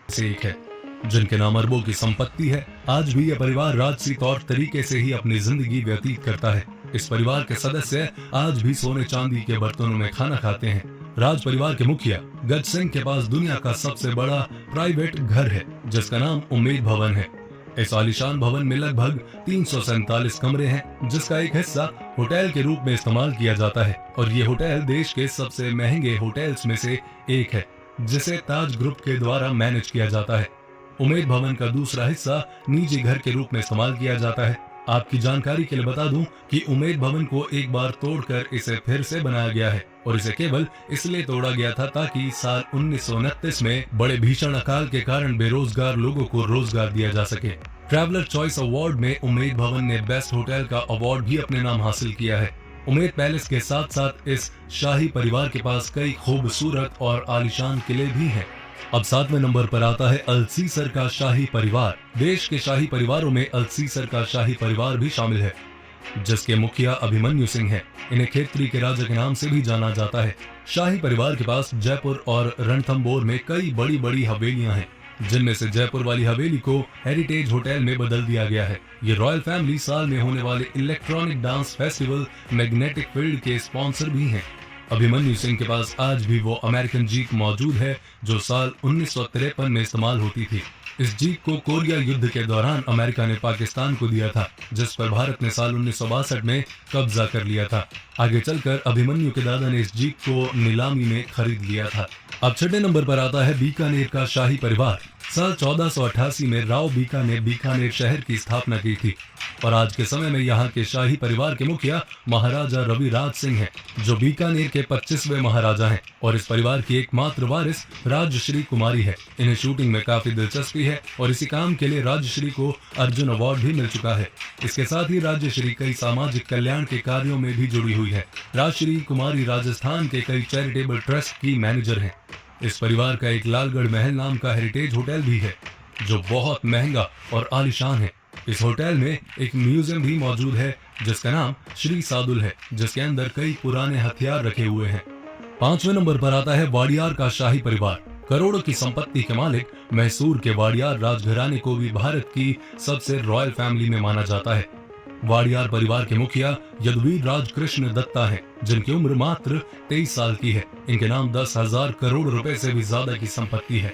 से एक है, जिनके नाम अरबों की संपत्ति है। आज भी यह परिवार राजसी तौर तरीके से ही अपनी जिंदगी व्यतीत करता है। इस परिवार के सदस्य आज भी सोने चांदी के बर्तनों में खाना खाते हैं। राज परिवार के मुखिया गज सिंह के पास दुनिया का सबसे बड़ा प्राइवेट घर है, जिसका नाम उम्मेद भवन है। इस आलीशान भवन में लगभग 347 कमरे हैं, जिसका एक हिस्सा होटल के रूप में इस्तेमाल किया जाता है और ये होटल देश के सबसे महंगे होटल्स में से एक है, जिसे ताज ग्रुप के द्वारा मैनेज किया जाता है। उम्मेद भवन का दूसरा हिस्सा निजी घर के रूप में इस्तेमाल किया जाता है। आपकी जानकारी के लिए बता दूं कि उम्मेद भवन को एक बार तोड़कर इसे फिर से बनाया गया है और इसे केवल इसलिए तोड़ा गया था ताकि साल 1929 में बड़े भीषण अकाल के कारण बेरोजगार लोगों को रोजगार दिया जा सके। ट्रैवलर चॉइस अवार्ड में उम्मेद भवन ने बेस्ट होटल का अवार्ड भी अपने नाम हासिल किया है। उम्मेद पैलेस के साथ साथ इस शाही परिवार के पास कई खूबसूरत और आलीशान किले भी हैं। अब 7वें नंबर पर आता है अल्सीसर का शाही परिवार। देश के शाही परिवारों में अल्सीसर का शाही परिवार भी शामिल है, जिसके मुखिया अभिमन्यु सिंह है। इन्हें खेतरी के राजा के नाम से भी जाना जाता है। शाही परिवार के पास जयपुर और रणथंभौर में कई बड़ी बड़ी हवेलियां हैं, जिनमें से जयपुर वाली हवेली को हेरिटेज होटल में बदल दिया गया है। ये रॉयल फैमिली साल में होने वाले electronic dance festival magnetic field के स्पॉन्सर भी हैं। अभिमन्यु सिंह के पास आज भी वो अमेरिकन जीप मौजूद है जो साल 1953 में इस्तेमाल होती थी। इस जीप को कोरिया युद्ध के दौरान अमेरिका ने पाकिस्तान को दिया था, जिस पर भारत ने साल 1962 में कब्जा कर लिया था। आगे चलकर अभिमन्यु के दादा ने इस जीप को नीलामी में खरीद लिया था। अब 6वें नंबर पर आता है बीकानेर का शाही परिवार। साल 1488 में राव बीका ने बीकानेर शहर की स्थापना की थी और आज के समय में यहाँ के शाही परिवार के मुखिया महाराजा रवि राज सिंह हैं, जो बीकानेर के 25वें महाराजा हैं और इस परिवार की एकमात्र वारिस राजश्री कुमारी है। इन्हें शूटिंग में काफी दिलचस्पी है और इसी काम के लिए राजश्री को अर्जुन अवार्ड भी मिल चुका है। इसके साथ ही राजश्री कई सामाजिक कल्याण के कार्यों में भी जुड़ी हुई है। राजश्री कुमारी राजस्थान के कई चैरिटेबल ट्रस्ट की मैनेजर हैं। इस परिवार का एक लालगढ़ महल नाम का हेरिटेज होटल भी है, जो बहुत महंगा और आलीशान है। इस होटल में एक म्यूजियम भी मौजूद है, जिसका नाम श्री सादुल है, जिसके अंदर कई पुराने हथियार रखे हुए हैं। 5वें नंबर पर आता है वाडियार का शाही परिवार। करोड़ों की संपत्ति के मालिक मैसूर के वाडियार राजघराने को भी भारत की सबसे रॉयल फैमिली में माना जाता है। वाडियार परिवार के मुखिया यदुवीर राज कृष्ण दत्ता हैं, जिनकी उम्र मात्र 23 साल की है। इनके नाम 10,000 करोड़ रुपए से भी ज्यादा की संपत्ति है।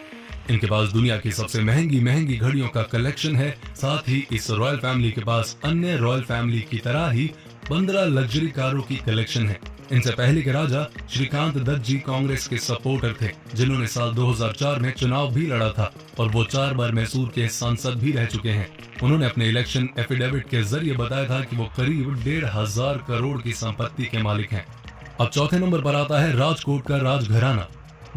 इनके पास दुनिया की सबसे महंगी घड़ियों का कलेक्शन है। साथ ही इस रॉयल फैमिली के पास अन्य रॉयल फैमिली की तरह ही 15 लग्जरी कारों की कलेक्शन है। इनसे पहले के राजा श्रीकांत दत्त जी कांग्रेस के सपोर्टर थे, जिन्होंने साल 2004 में चुनाव भी लड़ा था और वो 4 बार मैसूर के सांसद भी रह चुके हैं। उन्होंने अपने इलेक्शन एफिडेविट के जरिए बताया था कि वो करीब 1,500 करोड़ की संपत्ति के मालिक हैं। अब 4थे नंबर पर आता है राजकोट का राजघराना।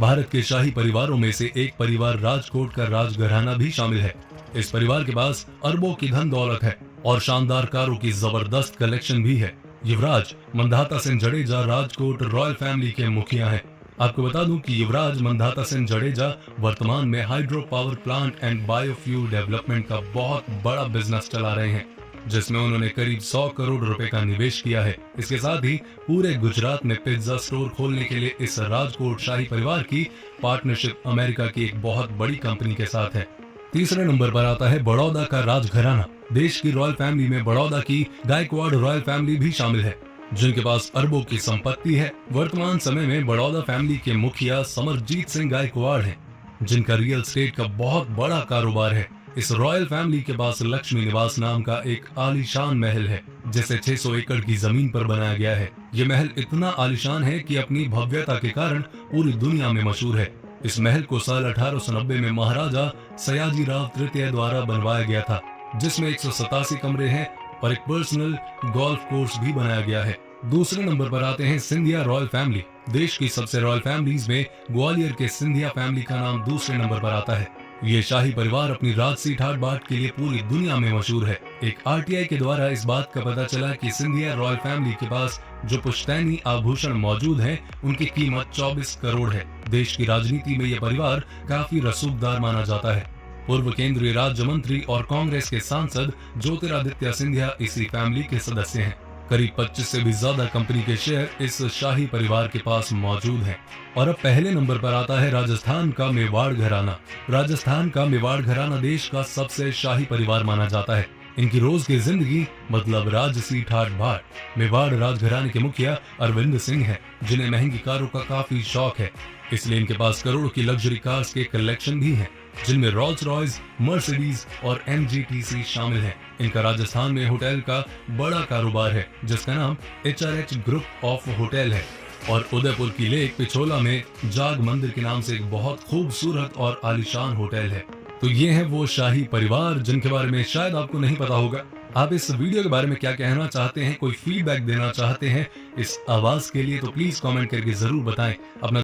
भारत के शाही परिवारों में से एक परिवार राजकोट का राजघराना भी शामिल है। इस परिवार के पास अरबों की धन दौलत है और शानदार कारों की जबरदस्त कलेक्शन भी है। युवराज मंधाता सिंह जडेजा राजकोट रॉयल फैमिली के मुखिया हैं। आपको बता दूं कि युवराज मंधाता सिंह जडेजा वर्तमान में hydro power plant and biofuel development का बहुत बड़ा बिजनेस चला रहे हैं, जिसमें उन्होंने करीब 100 करोड़ रुपए का निवेश किया है। इसके साथ ही पूरे गुजरात में पिज्जा स्टोर खोलने के लिए इस राजकोट शाही परिवार की पार्टनरशिप अमेरिका की एक बहुत बड़ी कंपनी के साथ है। 3रे नंबर पर आता है बड़ौदा का राजघराना। देश की रॉयल फैमिली में बड़ौदा की गायकवाड़ रॉयल फैमिली भी शामिल है, जिनके पास अरबों की संपत्ति है। वर्तमान समय में बड़ौदा फैमिली के मुखिया समरजीत सिंह गायकवाड़ हैं, जिनका रियल एस्टेट का बहुत बड़ा कारोबार है। इस रॉयल फैमिली के पास लक्ष्मी निवास नाम का एक आलीशान महल है, जिसे 600 एकड़ की जमीन पर बनाया गया है। ये महल इतना आलीशान है कि अपनी भव्यता के कारण पूरी दुनिया में मशहूर है। इस महल को साल 1890 में महाराजा सयाजीराव तृतीय द्वारा बनवाया गया था, जिसमें 187 कमरे हैं और एक पर्सनल गोल्फ कोर्स भी बनाया गया है। 2रे नंबर पर आते हैं सिंधिया रॉयल फैमिली। देश की सबसे रॉयल फैमिलीज में ग्वालियर के सिंधिया फैमिली का नाम 2रे नंबर पर आता है। ये शाही परिवार अपनी राजसी ठाट बाट के लिए पूरी दुनिया में मशहूर है। एक आरटीआई के द्वारा इस बात का पता चला कि सिंधिया रॉयल फैमिली के पास जो पुश्तैनी आभूषण मौजूद हैं, उनकी कीमत 24 करोड़ है। देश की राजनीति में यह परिवार काफी रसूखदार माना जाता है। पूर्व केंद्रीय राज्य मंत्री और कांग्रेस के सांसद ज्योतिरादित्य सिंधिया इसी फैमिली के सदस्य हैं। करीब 25 से भी ज्यादा कंपनी के शेयर इस शाही परिवार के पास मौजूद हैं। और अब पहले नंबर पर आता है राजस्थान का मेवाड़ घराना। राजस्थान का मेवाड़ घराना देश का सबसे शाही परिवार माना जाता है। इनकी रोज की जिंदगी मतलब राजसी ठाट बाट। मेवाड़ राजघराने के मुखिया अरविंद सिंह हैं, जिन्हें महंगी कारों का काफी शौक है, इसलिए इनके पास करोड़ों की लग्जरी कार्स के कलेक्शन भी हैं, जिनमें रोल्स रॉयस, मर्सिडीज और MGTC शामिल हैं। इनका राजस्थान में होटल का बड़ा कारोबार है, जिसका नाम HRH ग्रुप ऑफ होटल है। और उदयपुर की लेक पिछोला में जाग मंदिर के नाम से एक बहुत खूबसूरत और आलीशान होटल है। तो ये है वो शाही परिवार जिनके बारे में शायद आपको नहीं पता होगा। आप इस वीडियो के बारे में क्या कहना चाहते हैं, कोई फीडबैक देना चाहते हैं इस आवाज के लिए, तो प्लीज कमेंट करके जरूर बताएं। अपना